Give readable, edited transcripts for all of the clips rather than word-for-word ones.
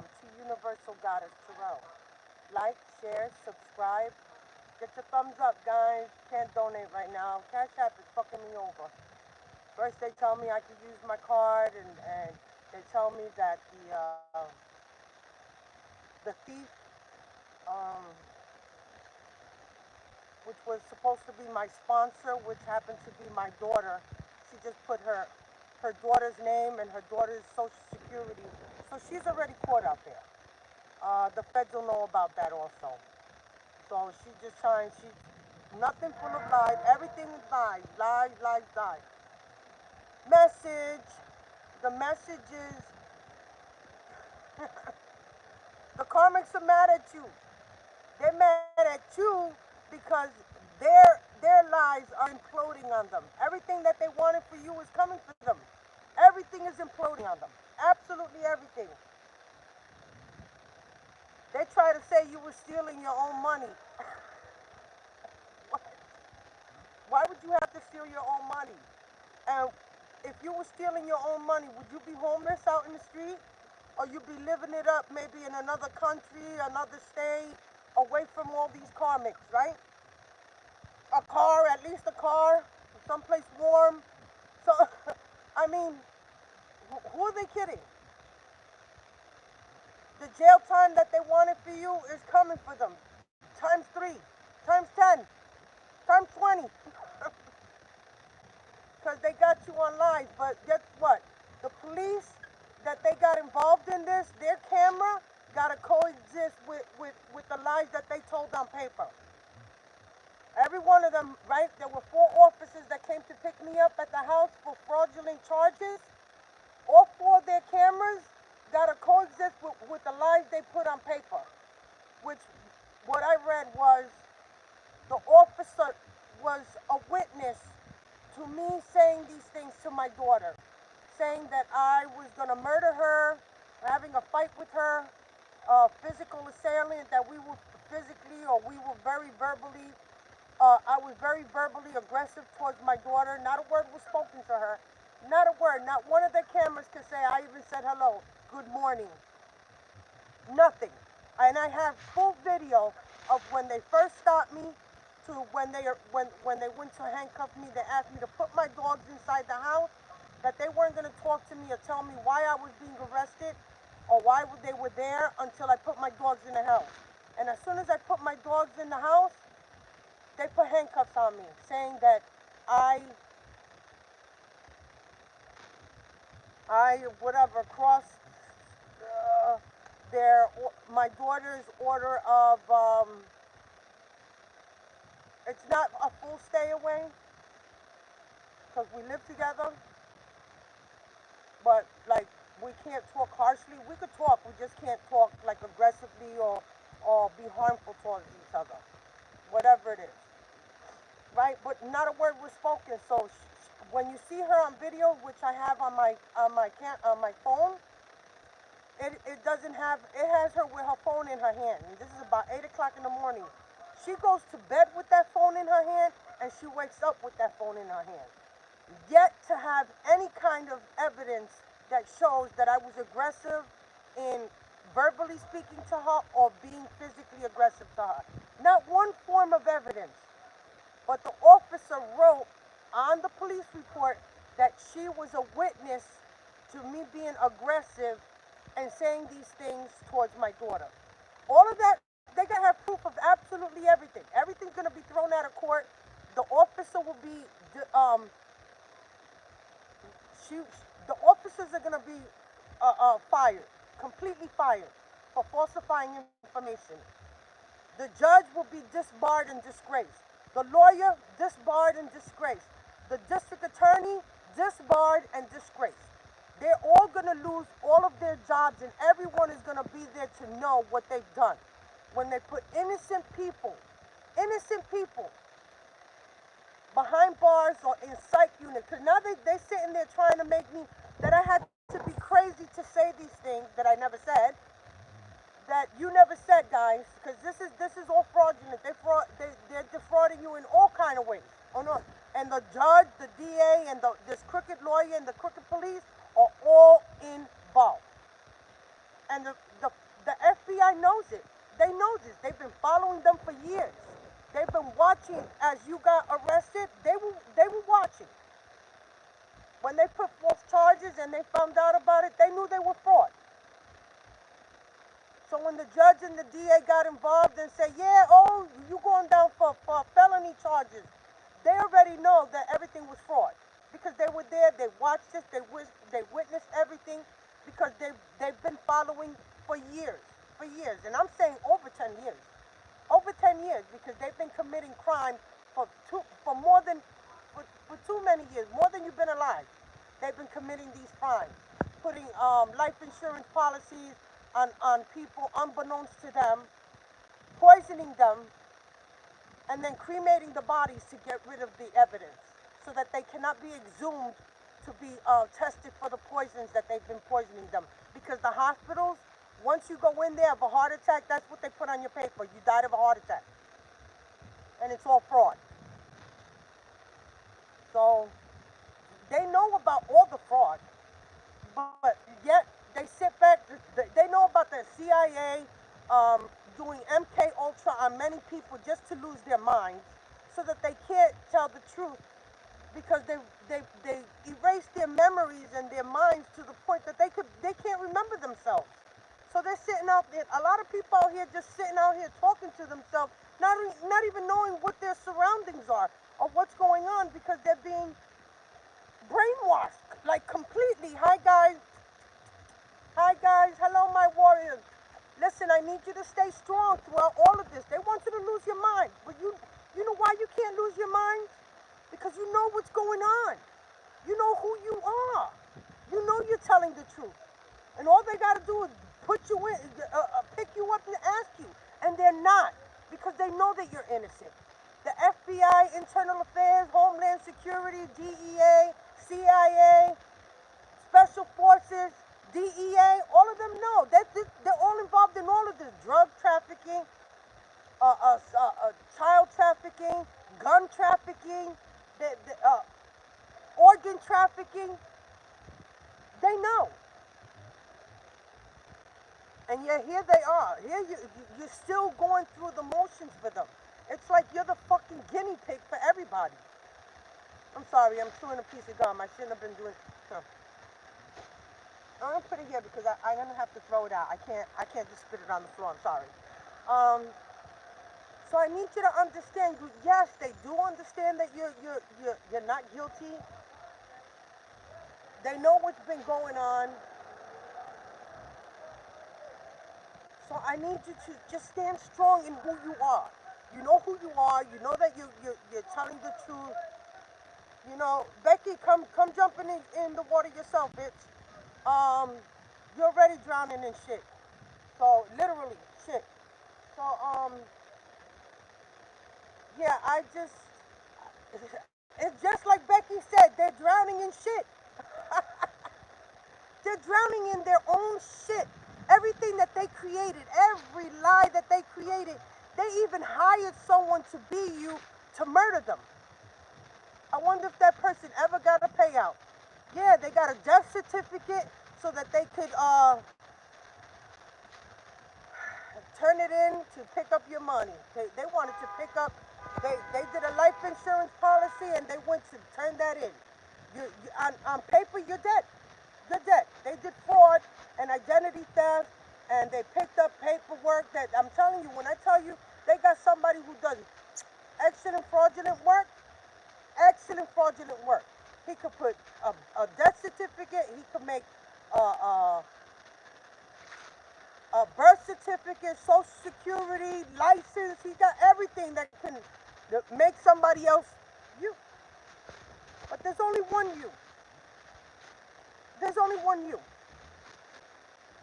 welcome to Universal Goddess Terrell. Like, share, subscribe. Get your thumbs up, guys. Can't donate right now. Cash App is fucking me over. First they tell me I can use my card, and they tell me that the thief, um, which was supposed to be my sponsor, which happened to be my daughter, she just put her daughter's name and her daughter's social security. So she's already caught out there. The feds will know about that also. So she's just trying, she's nothing full of lies. Everything is lies, lies, lies, lies. Message. The message is, the karmics are mad at you. They're mad at you because their lies are imploding on them. Everything that they wanted for you is coming for them. Everything is imploding on them. Absolutely everything. They try to say you were stealing your own money. Why would you have to steal your own money? And if you were stealing your own money, would you be homeless out in the street? Or you'd be living it up maybe in another country, another state, away from all these karmics, right? A car, at least a car, someplace warm. So, I mean, who are they kidding? The jail time that they wanted for you is coming for them. Times 3, times 10, times 20. Because they got you on live. But guess what? The police that they got involved in this, their camera got to coexist with the lies that they told on paper. Every one of them, right? There were 4 officers that came to pick me up at the house for fraudulent charges. All 4 of their cameras got to coexist with the lies they put on paper. Which, what I read was, the officer was a witness to me saying these things to my daughter. Saying that I was going to murder her, having a fight with her, physical assailant, that we were physically or we were very verbally, I was very verbally aggressive towards my daughter. Not a word was spoken to her. Not a word. Not one of the cameras could say I even said hello, good morning. Nothing. And I have full video of when they first stopped me to when they went to handcuff me. They asked me to put my dogs inside the house, that they weren't going to talk to me or tell me why I was being arrested or why they were there until I put my dogs in the house. And as soon as I put my dogs in the house, they put handcuffs on me, saying that I whatever, crossed my daughter's order of, it's not a full stay away, because we live together, but like, we can't talk harshly. We could talk, we just can't talk like aggressively or be harmful towards each other, whatever it is, right? But not a word was spoken. So when you see her on video, which I have on my phone, it doesn't have, it has her with her phone in her hand. And this is about 8 o'clock in the morning. She goes to bed with that phone in her hand, and she wakes up with that phone in her hand. Yet to have any kind of evidence that shows that I was aggressive in verbally speaking to her or being physically aggressive to her. Not one form of evidence. But the officer wrote on the police report that she was a witness to me being aggressive and saying these things towards my daughter. All of that, they gotta have proof of absolutely everything. Everything's gonna be thrown out of court. The officer will be, the officers are gonna be fired, completely fired for falsifying information. The judge will be disbarred and disgraced. The lawyer, disbarred and disgraced. The district attorney, disbarred and disgraced. They're all going to lose all of their jobs, and everyone is going to be there to know what they've done. When they put innocent people behind bars or in psych units, because now they're sitting there trying to make me, that I had to be crazy to say these things that I never said, that you never said, guys, because this is all fraudulent. They're defrauding you in all kind of ways. Oh no, and the judge, the DA, and this crooked lawyer and the crooked police are all involved. And the FBI knows it. They know this. They've been following them for years. They've been watching as you got arrested. They were watching. When they put false charges and they found out about it, they knew they were fraud. So when the judge and the DA got involved and said, yeah, oh, you going down for felony charges, they already know that everything was fraud. Because they were there, they watched this, they witnessed everything, because they've been following for years. And I'm saying over 10 years. Over 10 years, because they've been committing crime for too many years, more than you've been alive. They've been committing these crimes, putting life insurance policies on people unbeknownst to them, poisoning them, and then cremating the bodies to get rid of the evidence so that they cannot be exhumed to be tested for the poisons that they've been poisoning them. Because the hospitals, once you go in there of a heart attack, that's what they put on your paper. You died of a heart attack. And it's all fraud. So they know about all the fraud, but yet they sit back. They know about the CIA doing MK Ultra on many people just to lose their minds, so that they can't tell the truth, because they erase their memories and their minds to the point that they can't remember themselves. So they're sitting out there. A lot of people out here just sitting out here talking to themselves, not even knowing what their surroundings are or what's going on, because they're being brainwashed, like completely. Hi guys. Hello my warriors. Listen, I need you to stay strong throughout all of this. They want you to lose your mind, but you know why you can't lose your mind? Because you know what's going on. You know who you are. You know you're telling the truth, and all they got to do is put you in, pick you up and ask you, and they're not, because they know that you're innocent. The FBI, Internal Affairs, Homeland Security, DEA, CIA, Special Forces, DEA, all of them know. They're all involved in all of this. Drug trafficking, child trafficking, gun trafficking, organ trafficking. They know. And yet here they are. Here you're still going through the motions for them. It's like you're the fucking guinea pig for everybody. I'm sorry, I'm chewing a piece of gum. I shouldn't have been doing. I'm gonna put it here because I'm gonna have to throw it out. I can't just spit it on the floor. I'm sorry. So I need you to understand. Yes, they do understand that you're not guilty. They know what's been going on. So I need you to just stand strong in who you are. You know who you are. You know that you're telling the truth. You know, Becky, come jumping in the water yourself, bitch. You're already drowning in shit. So literally shit. So yeah, it's just like Becky said. They're drowning in shit. They're drowning in their own shit. Everything that they created, every lie that they created, they even hired someone to be you to murder them. I wonder if that person ever got a payout. Yeah, they got a death certificate so that they could turn it in to pick up your money. They wanted to pick up, they did a life insurance policy and they went to turn that in. On paper, you're dead. You're dead. They did fraud and identity theft, and they picked up paperwork that, I'm telling you, when I tell you, they got somebody who does excellent fraudulent work. He could put a death certificate, he could make a birth certificate, social security, license. He got everything that can make somebody else you. But there's only one you. There's only one you.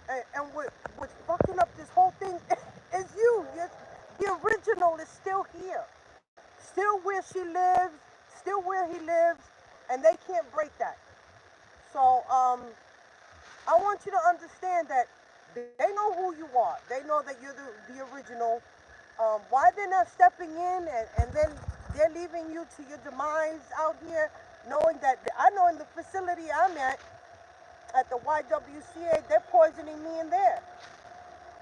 And what's fucking up this whole thing is you. The original is still here. Still where she lives, still where he lives, and they can't break that. So I want you to understand that they know who you are. They know that you're the original. Why they're not stepping in and then they're leaving you to your demise out here, knowing that, I know in the facility I'm at, at the YWCA, they're poisoning me in there.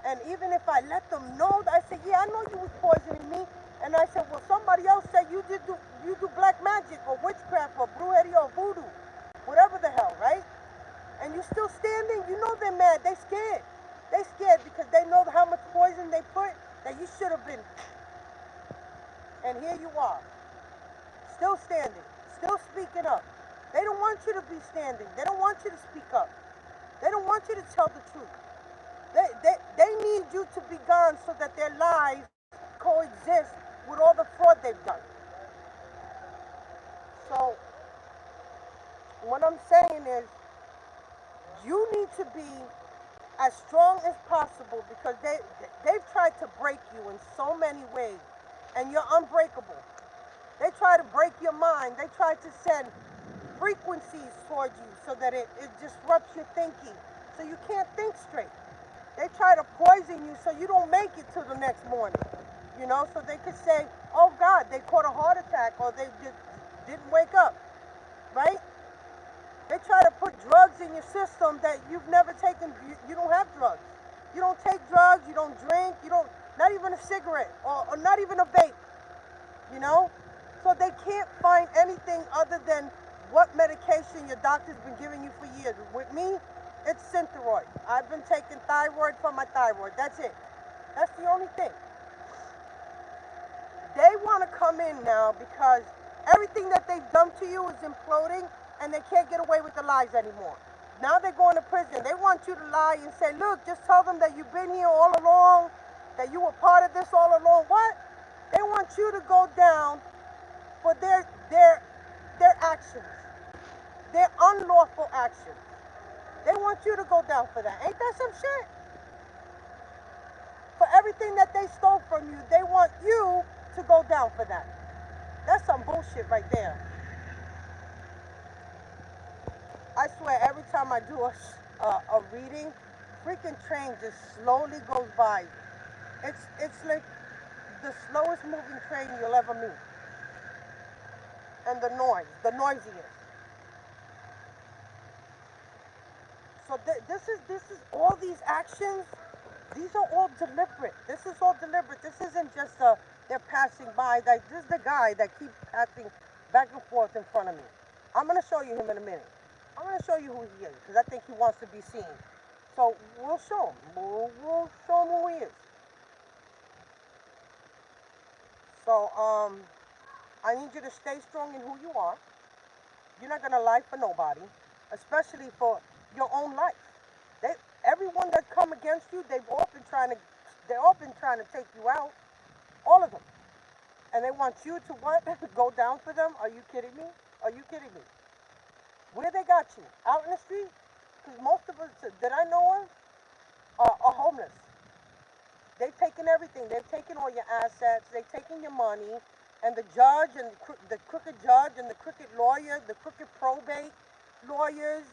And even if I let them know, I said, yeah, I know you was poisoning me. And I said, well, somebody else said you do black magic or witchcraft or brujeria or voodoo, whatever the hell, right? And you still standing, you know they're mad, they scared. They scared because they know how much poison they put that you should have been. And here you are, still standing, still speaking up. They don't want you to be standing. They don't want you to speak up. They don't want you to tell the truth. They need you to be gone so that their lives coexist with all the fraud they've done. So what I'm saying is you need to be as strong as possible because they've tried to break you in so many ways and you're unbreakable. They try to break your mind. They try to send frequencies towards you so that it disrupts your thinking so you can't think straight. They try to poison you so you don't make it till the next morning, you know, so they could say, oh God, they caught a heart attack or they just didn't wake up, right? They try to put drugs in your system that you've never taken. You don't have drugs. You don't take drugs, you don't drink, you don't, not even a cigarette or not even a vape, you know? So they can't find anything other than what medication your doctor's been giving you for years. With me, it's Synthroid. I've been taking thyroid for my thyroid. That's it. That's the only thing. They want to come in now because everything that they've done to you is imploding and they can't get away with the lies anymore. Now they're going to prison. They want you to lie and say, look, just tell them that you've been here all along, that you were part of this all along. What? They want you to go down for their actions, their unlawful actions. They want you to go down for that. Ain't that some shit? For everything that they stole from you, they want you to go down for that. That's some bullshit right there. I swear, every time I do a reading, freaking train just slowly goes by. It's like the slowest moving train you'll ever meet. And the noisiest. So this is all these actions. These are all deliberate. This is all deliberate. This isn't just they're passing by. Like this is the guy that keeps passing back and forth in front of me. I'm gonna show you him in a minute. I'm gonna show you who he is because I think he wants to be seen. So we'll show him. We'll show him who he is. So I need you to stay strong in who you are. You're not gonna lie for nobody, especially for your own life. They, everyone that come against you, they've all been trying to take you out, all of them. And they want you to what? Go down for them? Are you kidding me? Are you kidding me? Where they got you? Out in the street? Because most of us that I know of are homeless. They've taken everything. They've taken all your assets. They've taken your money. And the judge and the crooked judge and the crooked lawyer, the crooked probate lawyers,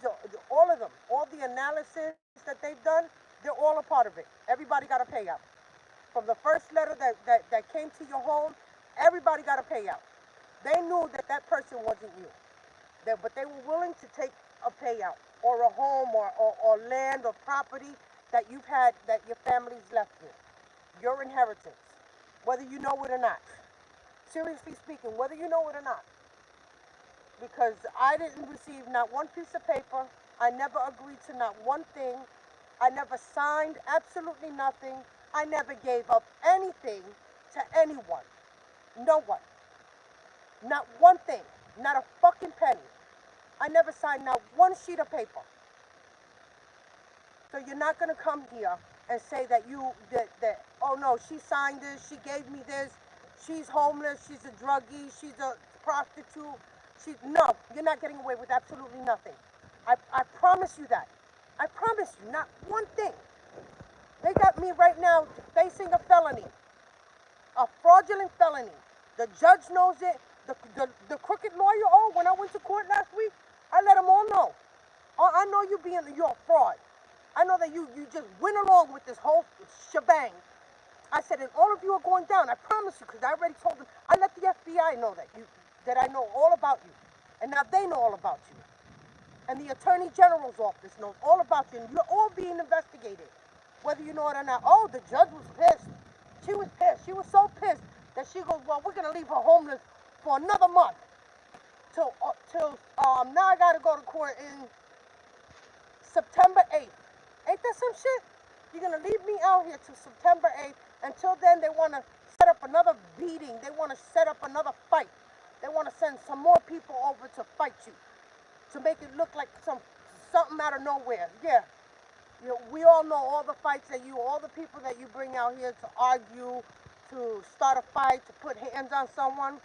all of them, all the analysis that they've done, they're all a part of it. Everybody got a payout. From the first letter that came to your home, everybody got a payout. They knew that that person wasn't you. But they were willing to take a payout or a home or land or property that you've had, that your family's left you. Your inheritance, whether you know it or not. Seriously speaking, whether you know it or not. Because I didn't receive not one piece of paper. I never agreed to not one thing. I never signed absolutely nothing. I never gave up anything to anyone. No one. Not one thing. Not a fucking penny. I never signed not one sheet of paper. So you're not going to come here and say that oh no, she signed this, she gave me this, she's homeless, she's a druggie, she's a prostitute. No, you're not getting away with absolutely nothing. I promise you that. I promise you, not one thing. They got me right now facing a felony, a fraudulent felony. The judge knows it. The crooked lawyer, oh, when I went to court last week, I let them all know. Oh, I know you're a fraud. I know that you just went along with this whole shebang. I said, and all of you are going down. I promise you, because I already told them. I let the FBI know that I know all about you. And now they know all about you. And the Attorney General's office knows all about you, and you're all being investigated, whether you know it or not. Oh, the judge was pissed. She was pissed. She was so pissed that she goes, well, we're going to leave her homeless for another month. Till now I got to go to court in September 8th. Ain't that some shit? You're going to leave me out here till September 8th. Until then, they want to set up another beating. They want to set up another fight. They want to send some more people over to fight you, to make it look like something out of nowhere. Yeah. You know, we all know all the fights that all the people that you bring out here to argue, to start a fight, to put hands on someone,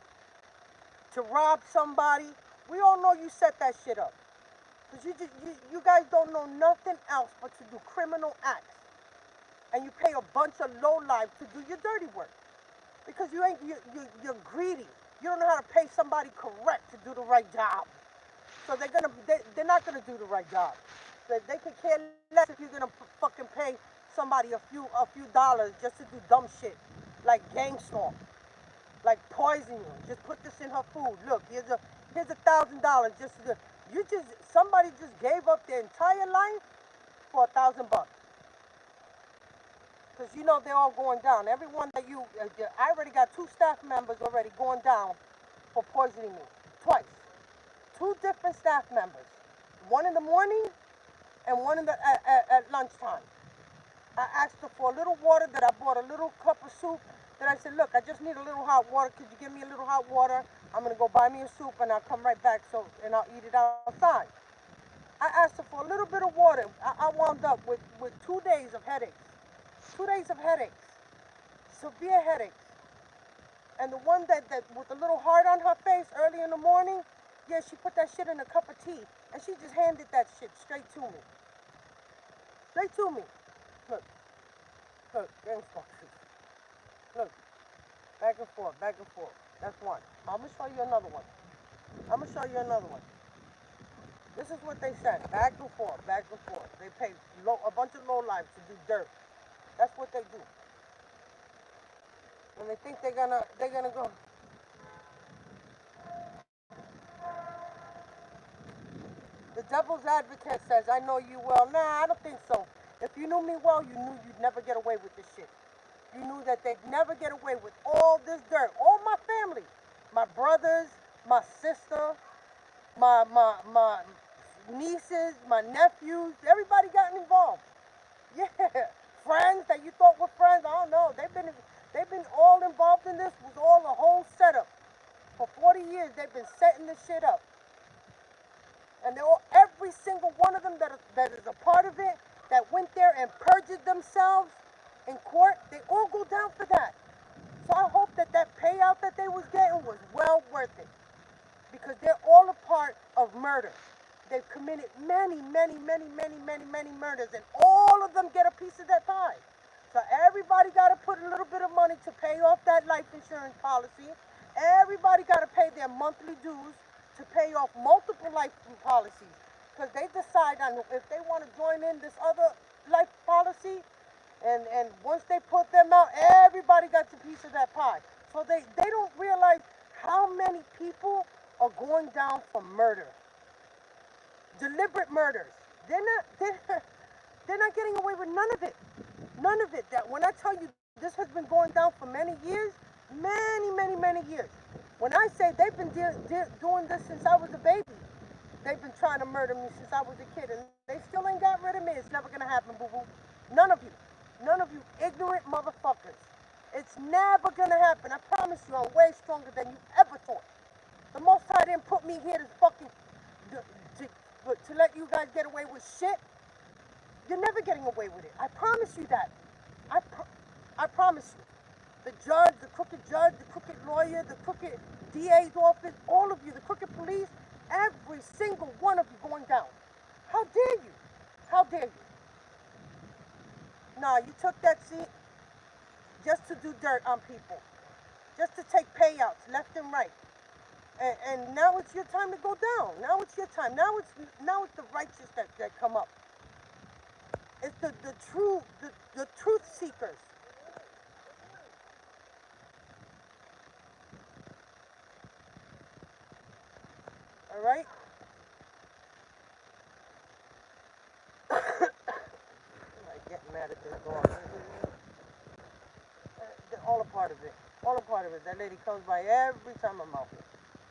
to rob somebody. We all know you set that shit up. Because you guys don't know nothing else but to do criminal acts. And you pay a bunch of lowlives to do your dirty work. Because you're greedy. You don't know how to pay somebody correct to do the right job. So they're not gonna do the right job. They could care less if you're gonna fucking pay somebody a few dollars just to do dumb shit, like gang stalk, like poison you. Just put this in her food. Look, here's $1,000 somebody just gave up their entire life for $1,000. Because you know they're all going down. Everyone that I already got 2 staff members already going down for poisoning me twice. 2 different staff members, one in the morning and one at lunchtime. I asked her for a little water, that I bought a little cup of soup, that I said, look, I just need a little hot water. Could you give me a little hot water? I'm going to go buy me a soup and I'll come right back and I'll eat it outside. I asked her for a little bit of water. I wound up with 2 days of headaches. 2 days of headaches. Severe headaches. And the one that with a little heart on her face early in the morning, yeah, she put that shit in a cup of tea, and she just handed that shit straight to me. Straight to me. Look, game fuckers. Look, back and forth, back and forth. That's one. I'm gonna show you another one. This is what they said. Back and forth, back and forth. They pay a bunch of lowlifes to do dirt. That's what they do. And they think they're gonna go. The devil's advocate says, I know you well. Nah, I don't think so. If you knew me well, you knew you'd never get away with this shit. You knew that they'd never get away with all this dirt. All my family, my brothers, my sister, my nieces, my nephews, everybody got involved. Yeah, friends that you thought were friends, I don't know. They've been all involved in this. It was all a whole setup. For 40 years, they've been setting this shit up. And every single one of them that is a part of it, that went there and perjured themselves in court, they all go down for that. So I hope that payout that they was getting was well worth it. Because they're all a part of murder. They've committed many murders, and all of them get a piece of that pie. So everybody got to put a little bit of money to pay off that life insurance policy. Everybody got to pay their monthly dues to pay off multiple life policies, because they decide on if they want to join in this other life policy, and once they put them out, everybody got a piece of that pie. So they don't realize how many people are going down for murder, deliberate murders. They're not getting away with none of it. That when I tell you this has been going down for many years, many years. When I say they've been doing this since I was a baby, they've been trying to murder me since I was a kid, and they still ain't got rid of me. It's never gonna happen, boo-boo. None of you ignorant motherfuckers. It's never gonna happen. I promise you, I'm way stronger than you ever thought. The Most High didn't put me here to fucking to let you guys get away with shit. You're never getting away with it. I promise you that. I promise you. The judge, the crooked lawyer, the crooked DA's office, all of you, the crooked police, every single one of you going down. How dare you? How dare you? Nah, you took that seat just to do dirt on people, just to take payouts left and right. And now it's your time to go down. Now it's your time. Now it's the righteous that come up. It's the truth seekers. All right? dog. All a part of it. All a part of it. That lady comes by every time I'm out here.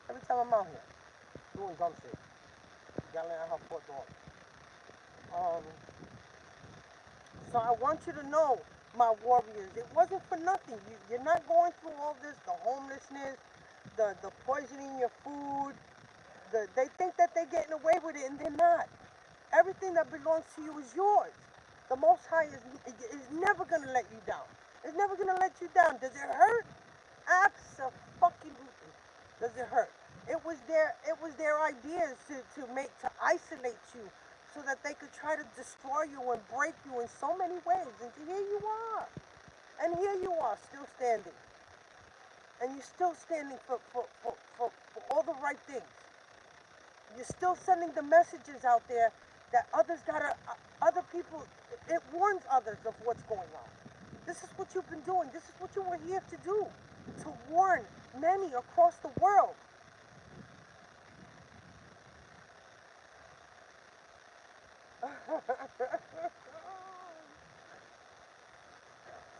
Every time I'm out here. Doing dumb shit. Yelling at her poor dog. Um, so I want you to know, my warriors, it wasn't for nothing. You're not going through all this, the homelessness, the poisoning your food. They think that they're getting away with it, and they're not. Everything that belongs to you is yours. The Most High is never going to let you down. It's never going to let you down. Does it hurt? Absolutely. Does it hurt? It was their ideas to isolate you so that they could try to destroy you and break you in so many ways. And here you are. And here you are, still standing. And you're still standing for all the right things. You're still sending the messages out there that other people, it warns others of what's going on. This is what you've been doing. This is what you were here to do, to warn many across the world.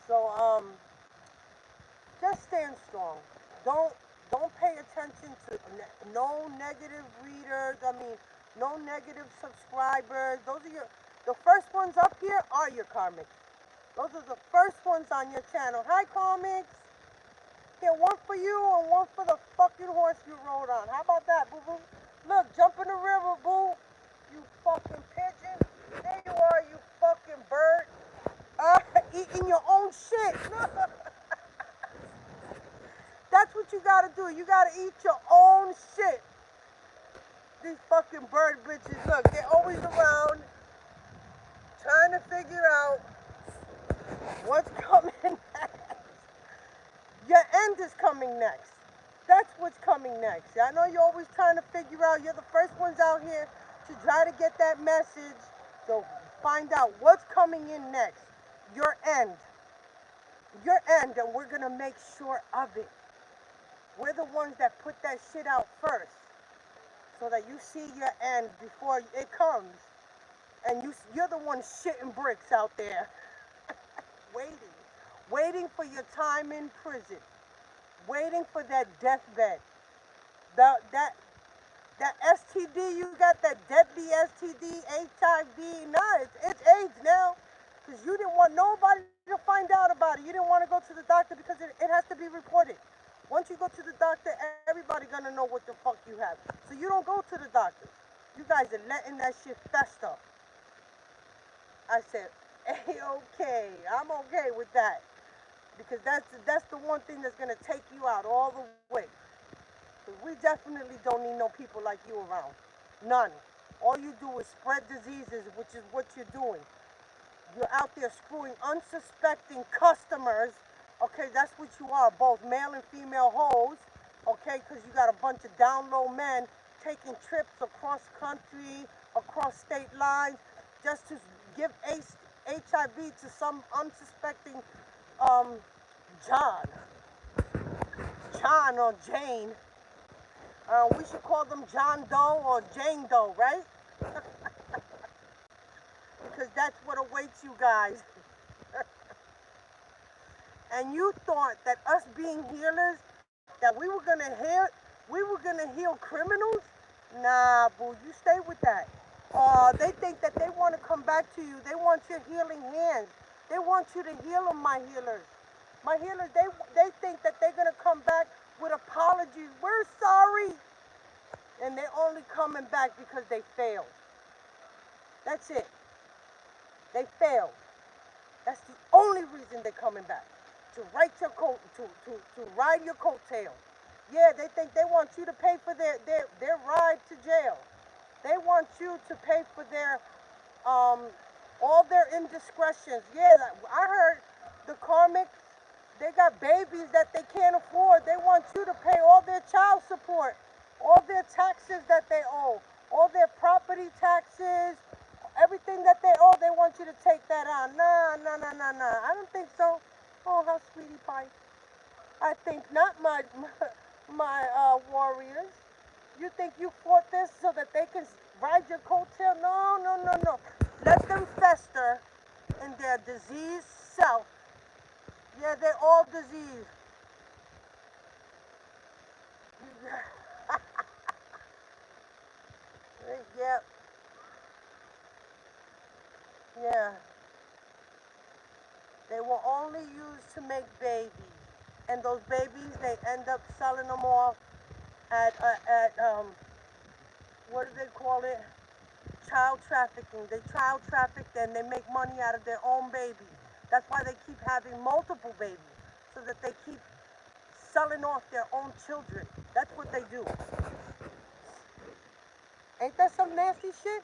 So, just stand strong. Don't don't pay attention to no negative readers. I mean, no negative subscribers. Those are the first ones up here are your karmics. Those are the first ones on your channel. Hi, comics. Here, one for you and one for the fucking horse you rode on. How about that, boo boo? Look, jump in the river, boo. You fucking pigeon. There you are, you fucking bird. Eating your own shit. That's what you gotta do. You gotta eat your own shit. These fucking bird bitches, look, they're always around trying to figure out what's coming next. Your end is coming next. That's what's coming next. I know you're always trying to figure out, you're the first ones out here to try to get that message. So find out what's coming in next. Your end. Your end, and we're gonna make sure of it. We're the ones that put that shit out first, so that you see your end before it comes, and you're the one shitting bricks out there, waiting for your time in prison, waiting for that deathbed, that STD you got, that deadly STD, HIV. Nah, it's AIDS now, because you didn't want nobody to find out about it. You didn't want to go to the doctor because it has to be reported. Once you go to the doctor, everybody gonna know what the fuck you have. So you don't go to the doctor. You guys are letting that shit fester. I said, A-okay. I'm okay with that. Because that's the one thing that's gonna take you out all the way. Because we definitely don't need no people like you around. None. All you do is spread diseases, which is what you're doing. You're out there screwing unsuspecting customers. Okay, that's what you are, both male and female hoes, okay, because you got a bunch of down low men taking trips across country, across state lines, just to give HIV to some unsuspecting John or Jane. We should call them John Doe or Jane Doe, right? Because that's what awaits you guys. And you thought that us being healers, that we were gonna heal criminals? Nah, boo, you stay with that. They think that they want to come back to you. They want your healing hands. They want you to heal them, my healers. My healers, they think that they're gonna come back with apologies. We're sorry. And they're only coming back because they failed. That's it. They failed. That's the only reason they're coming back. To write your coat, to ride your coattail. Yeah, they think they want you to pay for their ride to jail. They want you to pay for their all their indiscretions. Yeah, I heard the karmics, they got babies that they can't afford. They want you to pay all their child support, all their taxes that they owe, all their property taxes, everything that they owe. They want you to take that on. Nah. I don't think so. Oh, how sweetie pie. I think not, my warriors. You think you fought this so that they can ride your coattail? No. Let them fester. in their diseased self. Yeah, they're all diseased. Yeah, yeah. They were only used to make babies. And those babies, they end up selling them off at what do they call it? Child trafficking. They child traffic and they make money out of their own babies. That's why they keep having multiple babies, so that they keep selling off their own children. That's what they do. Ain't that some nasty shit?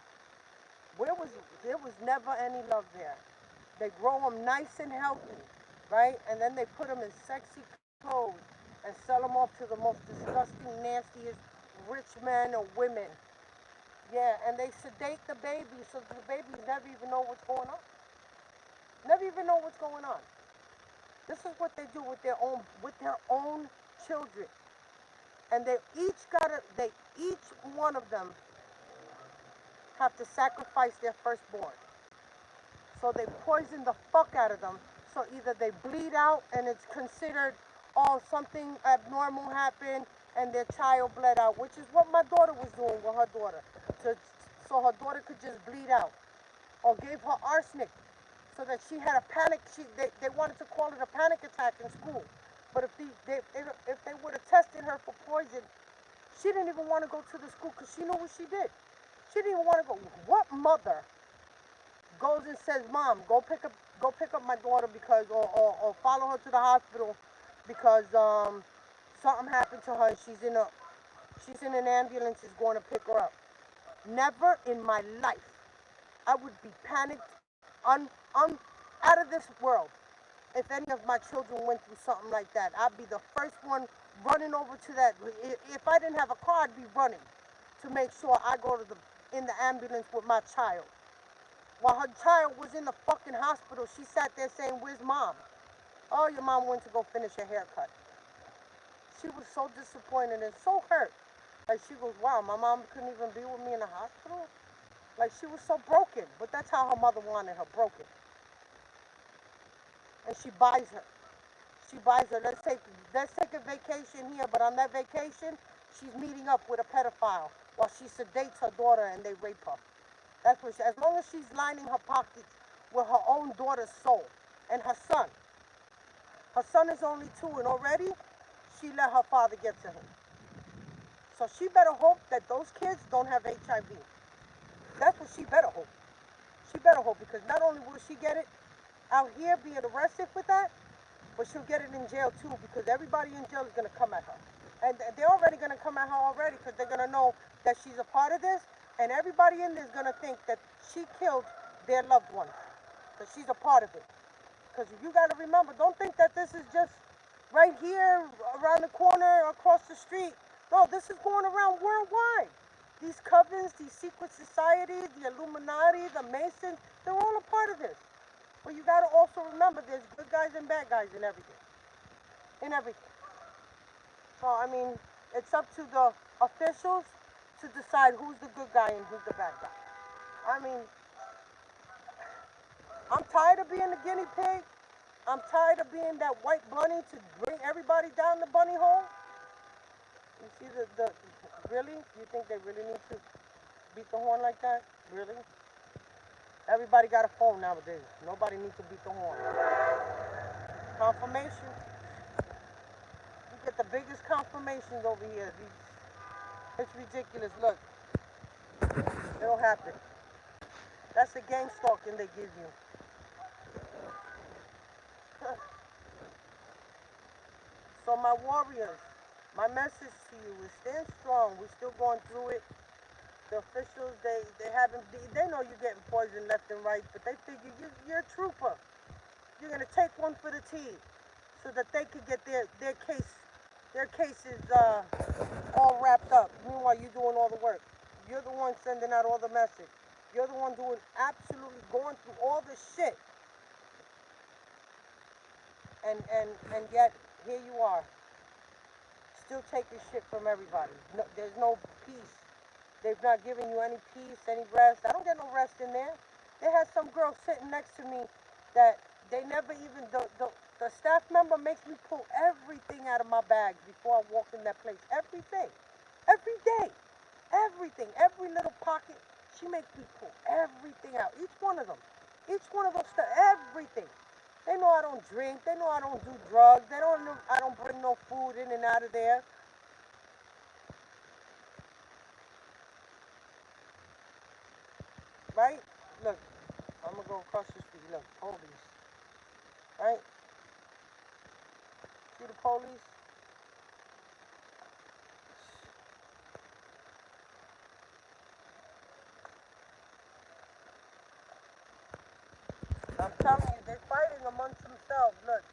Where was there was never any love there. They grow them nice and healthy, right? And then they put them in sexy clothes and sell them off to the most disgusting, nastiest rich men or women. Yeah, and they sedate the baby so the babies never even know what's going on. Never even know what's going on. This is what they do with their own children. And they each one of them have to sacrifice their firstborn. So they poison the fuck out of them. So either they bleed out and it's considered, oh, something abnormal happened and their child bled out, which is what my daughter was doing with her daughter. So her daughter could just bleed out. Or gave her arsenic so that she had a panic. They wanted to call it a panic attack in school. But if they would have tested her for poison, she didn't even want to go to the school because she knew what she did. She didn't even want to go. What mother goes and says, "Mom, go pick up my daughter because, or follow her to the hospital because something happened to her. She's in an ambulance. Is going to pick her up." Never in my life. I would be panicked, un, un, out of this world. If any of my children went through something like that, I'd be the first one running over to that. If I didn't have a car, I'd be running to make sure I go in the ambulance with my child. While her child was in the fucking hospital, she sat there saying, "Where's mom?" "Oh, your mom went to go finish her haircut." She was so disappointed and so hurt. Like she goes, "Wow, my mom couldn't even be with me in the hospital." Like she was so broken, but that's how her mother wanted her, broken. And she buys her. She buys her. Let's take a vacation here, but on that vacation, she's meeting up with a pedophile while she sedates her daughter and they rape her. That's what as long as she's lining her pockets with her own daughter's soul and her son. Her son is only 2 and already she let her father get to him. So she better hope that those kids don't have HIV. That's what she better hope. She better hope because not only will she get it out here being arrested with that, but she'll get it in jail too because everybody in jail is going to come at her. And they're already going to come at her already because they're going to know that she's a part of this, and everybody in there is going to think that she killed their loved one because she's a part of it. Because you got to remember, don't think that this is just right here around the corner across the street. No, this is going around worldwide. These covens, these secret societies, the Illuminati, the Masons, they're all a part of this. But you got to also remember there's good guys and bad guys in everything. In everything. So, I mean, it's up to the officials to decide who's the good guy and who's the bad guy. I mean, I'm tired of being the guinea pig. I'm tired of being that white bunny to bring everybody down the bunny hole. You see really? You think they really need to beat the horn like that? Really? Everybody got a phone nowadays. Nobody needs to beat the horn. Confirmation. You get the biggest confirmations over here. It's ridiculous. Look, it'll happen. That's the gang stalking they give you. So my warriors, my message to you is stand strong. We're still going through it. The officials, they know you're getting poisoned left and right, but they figure you're a trooper. You're gonna take one for the team, so that they could get their cases all wrapped up. Meanwhile, you're doing all the work. You're the one sending out all the message. You're the one doing absolutely going through all the shit. And yet here you are, still taking shit from everybody. No, there's no peace. They've not given you any peace, any rest. I don't get no rest in there. They had some girl sitting next to me that they never even, the staff member makes me pull everything out of my bags before I walk in that place. Everything. Every day. Everything. Every little pocket. She makes me pull everything out. Each one of them. Each one of those stuff. Everything. They know I don't drink. They know I don't do drugs. They don't know I don't bring no food in and out of there. Right? Look, I'm going to go across the street. Look, police. Right? See the police? I'm telling you, they're fighting amongst themselves. Look,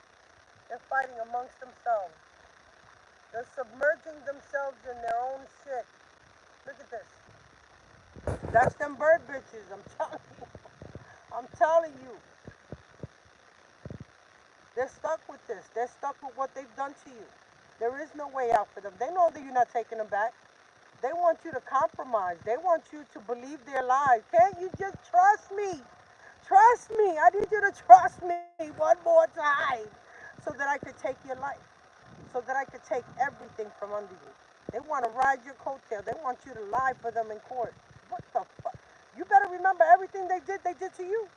they're fighting amongst themselves. They're submerging themselves in their own shit. Look at this. That's them bird bitches. I'm telling you. I'm telling you. They're stuck with this. They're stuck with what they've done to you. There is no way out for them. They know that you're not taking them back. They want you to compromise. They want you to believe their lies. Can't you just trust me? Trust me. I need you to trust me one more time so that I could take your life, so that I could take everything from under you. They want to ride your coattail. They want you to lie for them in court. What the fuck? You better remember everything they did to you.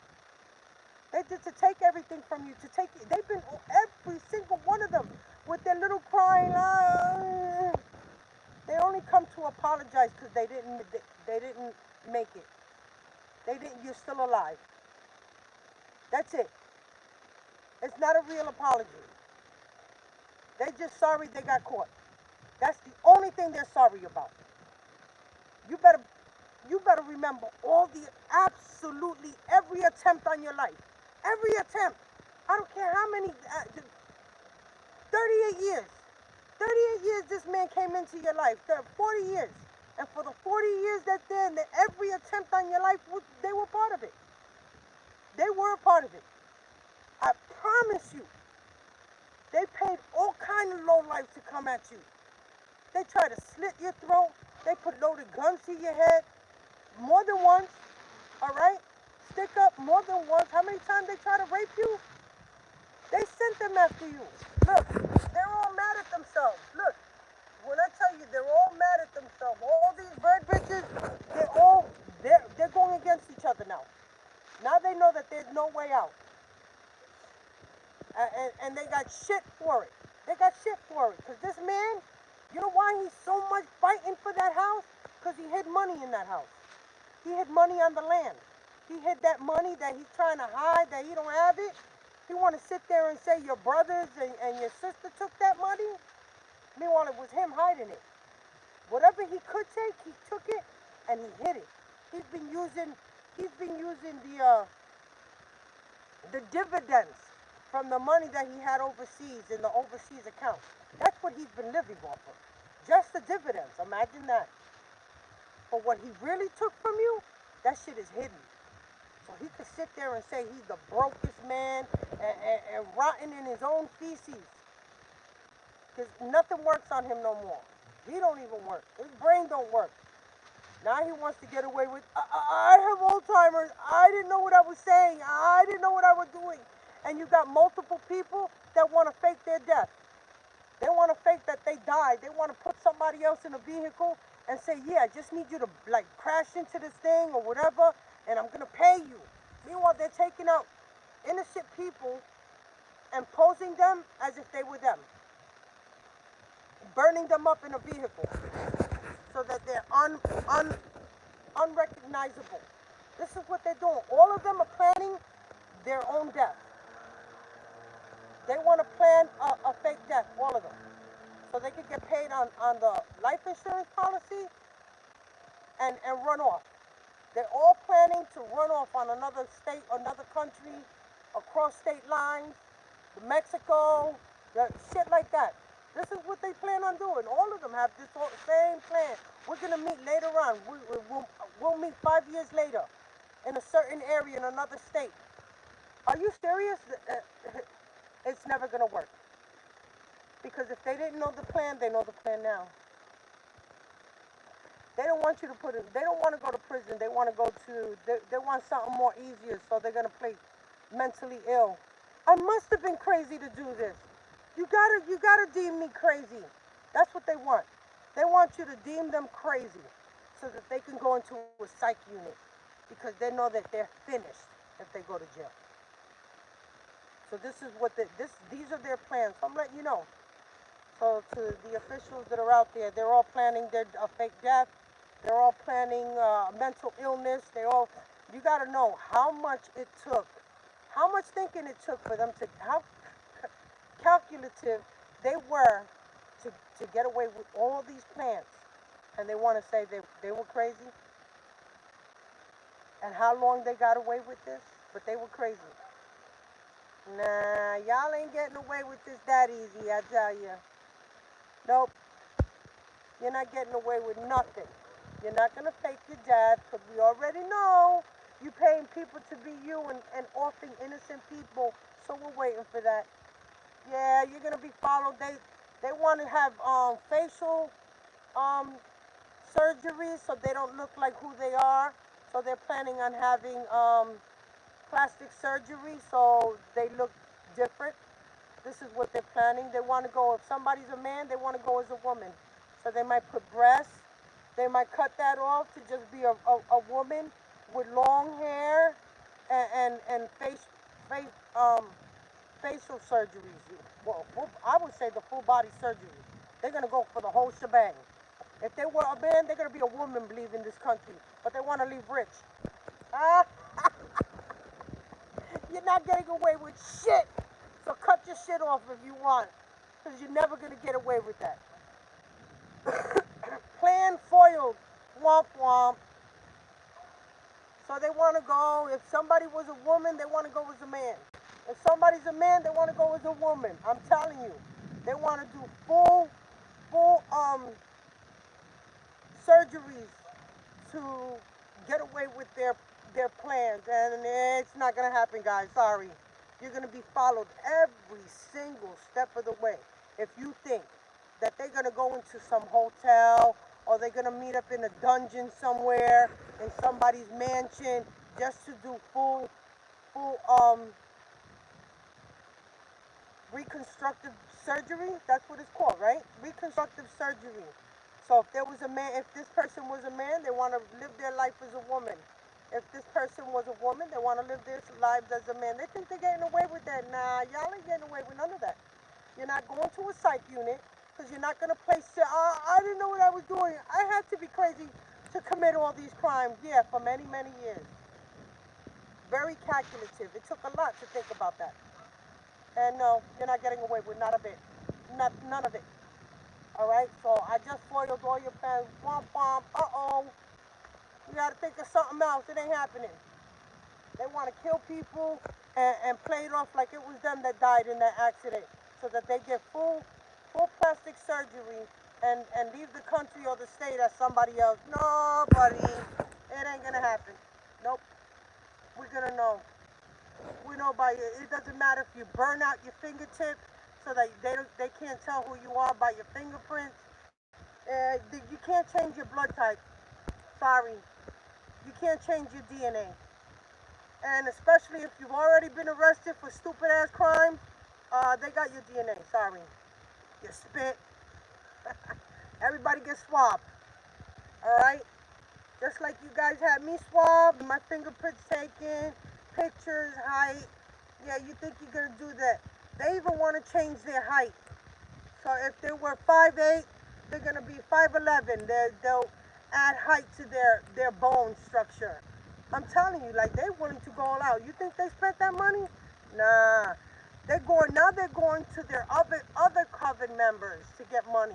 They did to take everything from you, to take it. They've been, every single one of them, with their little crying, they only come to apologize because they didn't make it. They didn't, you're still alive. That's it. It's not a real apology. They're just sorry they got caught. That's the only thing they're sorry about. You better you better remember all the absolutely every attempt on your life. Every attempt. I don't care how many 38 years. 38 years this man came into your life. 40 years. And for the 40 years that then every attempt on your life, they were part of it. They were a part of it. I promise you. They paid all kind of low life to come at you. They try to slit your throat. They put loaded guns to your head more than once. All right? Stick up more than once. How many times they try to rape you? They sent them after you. Look, they're all mad at themselves. Look, when I tell you they're all mad at themselves, all these bird bitches, they're going against each other now. Now they know that there's no way out. And they got shit for it. They got shit for it. Because this man, you know why he's so much fighting for that house? Because he hid money in that house. He hid money on the land. He hid that money that he's trying to hide, that he don't have it. He want to sit there and say your brothers and your sister took that money. Meanwhile, it was him hiding it. Whatever he could take, he took it and he hid it. He's been using the dividends from the money that he had overseas in the overseas account. That's what he's been living off of. Just the dividends. Imagine that. But what he really took from you, that shit is hidden. So he could sit there and say he's the brokest man and rotten in his own feces. Because nothing works on him no more. He don't even work. His brain don't work. Now he wants to get away with, I have Alzheimer's. I didn't know what I was saying. I didn't know what I was doing. And you got multiple people that want to fake their death. They want to fake that they died. They want to put somebody else in a vehicle and say, yeah, I just need you to like crash into this thing or whatever, and I'm going to pay you. Meanwhile, they're taking out innocent people and posing them as if they were them. Burning them up in a vehicle so that they're unrecognizable. This is what they're doing. All of them are planning their own death. They want to plan a fake death, all of them. So they could get paid on the life insurance policy and run off. They're all planning to run off on another state, another country, across state lines, Mexico, shit like that. This is what they plan on doing. All of them have this same plan. We're going to meet later on. We'll meet 5 years later in a certain area in another state. Are you serious? It's never going to work. Because if they didn't know the plan, they know the plan now. They don't want you to they don't want to go to prison. They want to go to, they want something more easier, so they're going to play mentally ill. I must have been crazy to do this. You gotta deem me crazy. That's what they want. They want you to deem them crazy so that they can go into a psych unit because they know that they're finished if they go to jail. So this is what these are their plans. So I'm letting you know. So to the officials that are out there, they're all planning a fake death. They're all planning mental illness. You got to know how much it took, how much thinking it took for them to, how calculative they were to get away with all these plans. And they want to say they were crazy. And how long they got away with this, but they were crazy. Nah, y'all ain't getting away with this that easy, I tell you. Nope, you're not getting away with nothing. You're not going to fake your death because we already know you paying people to be you and offing innocent people. So we're waiting for that. Yeah, you're going to be followed. They want to have facial um, surgeries so they don't look like who they are. So they're planning on having plastic surgery so they look different. This is what they're planning. They want to go, if somebody's a man, they want to go as a woman. So they might put breasts. They might cut that off to just be a woman with long hair and facial surgeries. Well, I would say the full body surgery. They're going to go for the whole shebang. If they were a man, they're going to be a woman leaving this country. But they want to leave rich. Ah, you're not getting away with shit. So cut your shit off if you want. Because you're never going to get away with that. Plan foiled. Womp womp. So they want to go, if somebody was a woman, they want to go as a man. If somebody's a man, they want to go as a woman. I'm telling you. They want to do full surgeries to get away with their plans. And it's not going to happen, guys. Sorry. You're going to be followed every single step of the way. If you think that they're going to go into some hotel or they're going to meet up in a dungeon somewhere in somebody's mansion just to do full reconstructive surgery, that's what it's called, right? Reconstructive surgery. So if there was a man, if this person was a man, they want to live their life as a woman. If this person was a woman, they want to live their lives as a man. They think they're getting away with that. Nah, y'all ain't getting away with none of that. You're not going to a psych unit because you're not going to place, I didn't know what I was doing. I had to be crazy to commit all these crimes, yeah, for many, many years. Very calculative. It took a lot to think about that. And no, you're not getting away with not a bit. None of it. All right? So I just foiled all your plans. Womp womp. Uh-oh. You got to think of something else. It ain't happening. They want to kill people and play it off like it was them that died in that accident so that they get full plastic surgery and leave the country or the state as somebody else. No, buddy. It ain't going to happen. Nope. We're going to know. We know by it doesn't matter if you burn out your fingertip so that they can't tell who you are by your fingerprints. You can't change your blood type. Sorry. You can't change your DNA. And especially if you've already been arrested for stupid ass crimes, they got your DNA. Sorry. Your spit. Everybody gets swabbed. Alright? Just like you guys had me swabbed, my fingerprints taken, pictures, height. Yeah, you think you're going to do that. They even want to change their height. So if they were 5'8", they're going to be 5'11". They'll add height to their bone structure. I'm telling you, like, they're willing to go all out. You think they spent that money? Nah. They're going to their other coven members to get money.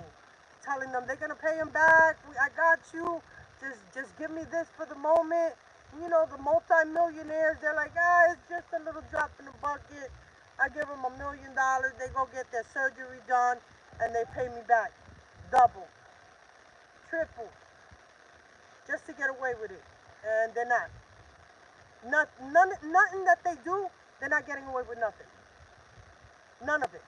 Telling them they're going to pay them back. I got you. Just give me this for the moment. You know, the multi-millionaires, they're like, it's just a little drop in the bucket. I give them $1 million. They go get their surgery done, and they pay me back. Double. Triple. Just to get away with it. And they're not. Nothing that they do, they're not getting away with nothing. None of it.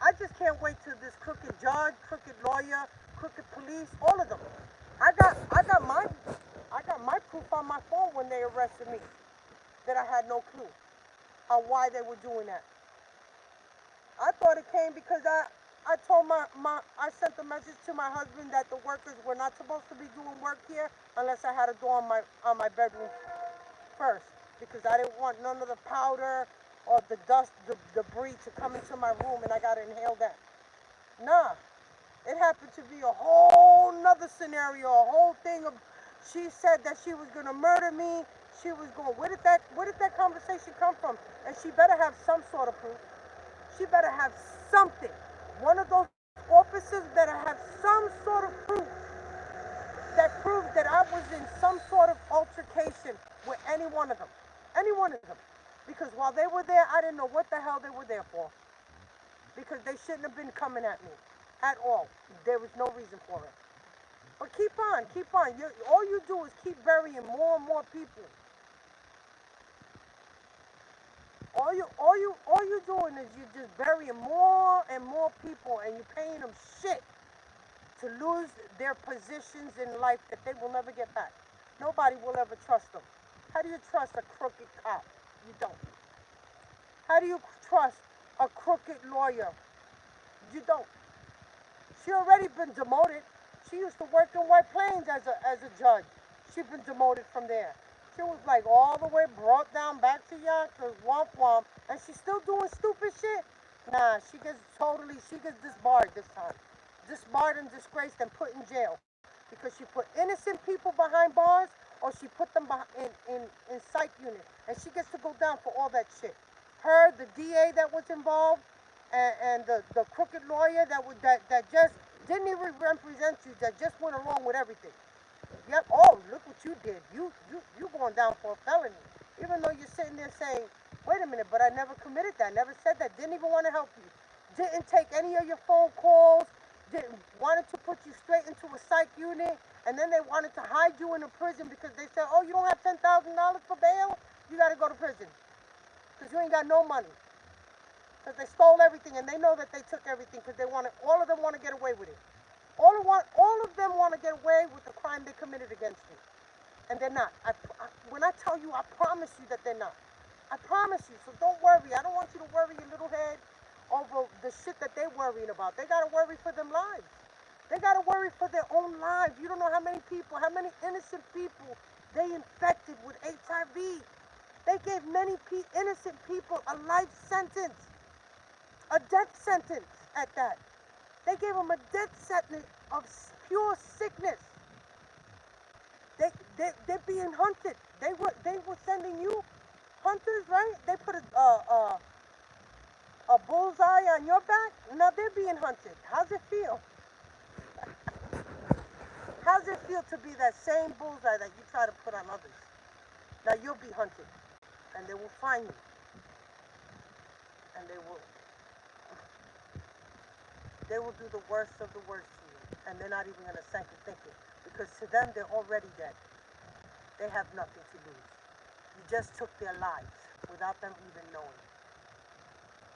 I just can't wait till this crooked judge, crooked lawyer, crooked police, all of them. I got my proof on my phone when they arrested me that I had no clue. on why they were doing that. I thought it came because I told I sent a message to my husband that the workers were not supposed to be doing work here unless I had a door on my bedroom first, because I didn't want none of the powder or the dust, the debris to come into my room and I gotta inhale that. Nah, it happened to be a whole nother scenario, a whole thing of, she said that she was gonna murder me. She was going, where did that conversation come from? And she better have some sort of proof. She better have something. One of those officers better have some sort of proof that proves that I was in some sort of altercation with any one of them. Any one of them. Because while they were there, I didn't know what the hell they were there for. Because they shouldn't have been coming at me at all. There was no reason for it. But keep on, keep on. All you do is keep burying more and more people. All you doing is you just burying more and more people, and you're paying them shit to lose their positions in life that they will never get back. Nobody will ever trust them. How do you trust a crooked cop? You don't. How do you trust a crooked lawyer? You don't. She already been demoted. She used to work in White Plains as a judge. She been demoted from there. She was like all the way brought down back to Yonkers, womp womp, and she's still doing stupid shit. Nah, she gets disbarred this time. Disbarred and disgraced and put in jail. Because she put innocent people behind bars, or she put them in psych unit. And she gets to go down for all that shit. Her, the DA that was involved, and the crooked lawyer that just didn't even represent you, that just went along with everything. Yep. Oh, look what you did. You going down for a felony. Even though you're sitting there saying, wait a minute, but I never committed that. Never said that. Didn't even want to help you. Didn't take any of your phone calls. Wanted to put you straight into a psych unit. And then they wanted to hide you in a prison because they said, oh, you don't have $10,000 for bail? You got to go to prison. Because you ain't got no money. Because they stole everything, and they know that they took everything because all of them want to get away with it. All of them want to get away with the crime they committed against you. And they're not. When I tell you, I promise you that they're not. I promise you. So don't worry. I don't want you to worry your little head over the shit that they're worrying about. They got to worry for them lives. They got to worry for their own lives. You don't know how many people, how many innocent people they infected with HIV. They gave many innocent people a life sentence. A death sentence at that. They gave them a death sentence of pure sickness. They're being hunted. They were sending you hunters, right? They put a bullseye on your back. Now they're being hunted. How's it feel? How's it feel to be that same bullseye that you try to put on others? Now you'll be hunted, and they will find you, and they will do the worst of the worst to you, and they're not even going to second think it, because to them, they're already dead. They have nothing to lose. You just took their lives without them even knowing.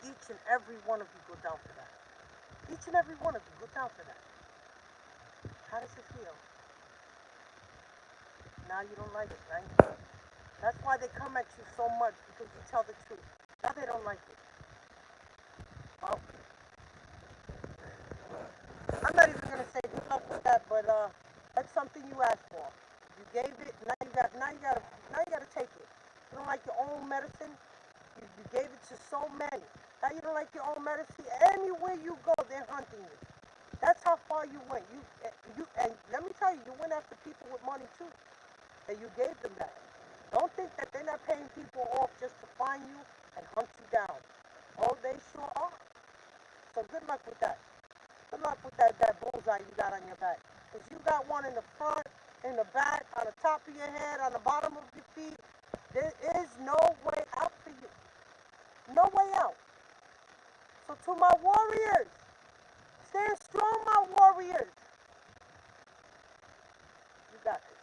Each and every one of you go down for that. Each and every one of you go down for that. How does it feel? Now you don't like it, right? That's why they come at you so much, because you tell the truth. Now they don't like it. Well, I'm not even gonna say good luck with that, but that's something you asked for. You gave it. Now you gotta take it. You don't like your own medicine. You gave it to so many. Now you don't like your own medicine. Anywhere you go, they're hunting you. That's how far you went. And let me tell you, you went after people with money too, and you gave them that. Don't think that they're not paying people off just to find you and hunt you down. Oh, they sure are. So good luck with that. Good luck with that bullseye you got on your back. Because you got one in the front, in the back, on the top of your head, on the bottom of your feet. There is no way out for you. No way out. So to my warriors, stand strong, my warriors. You got this.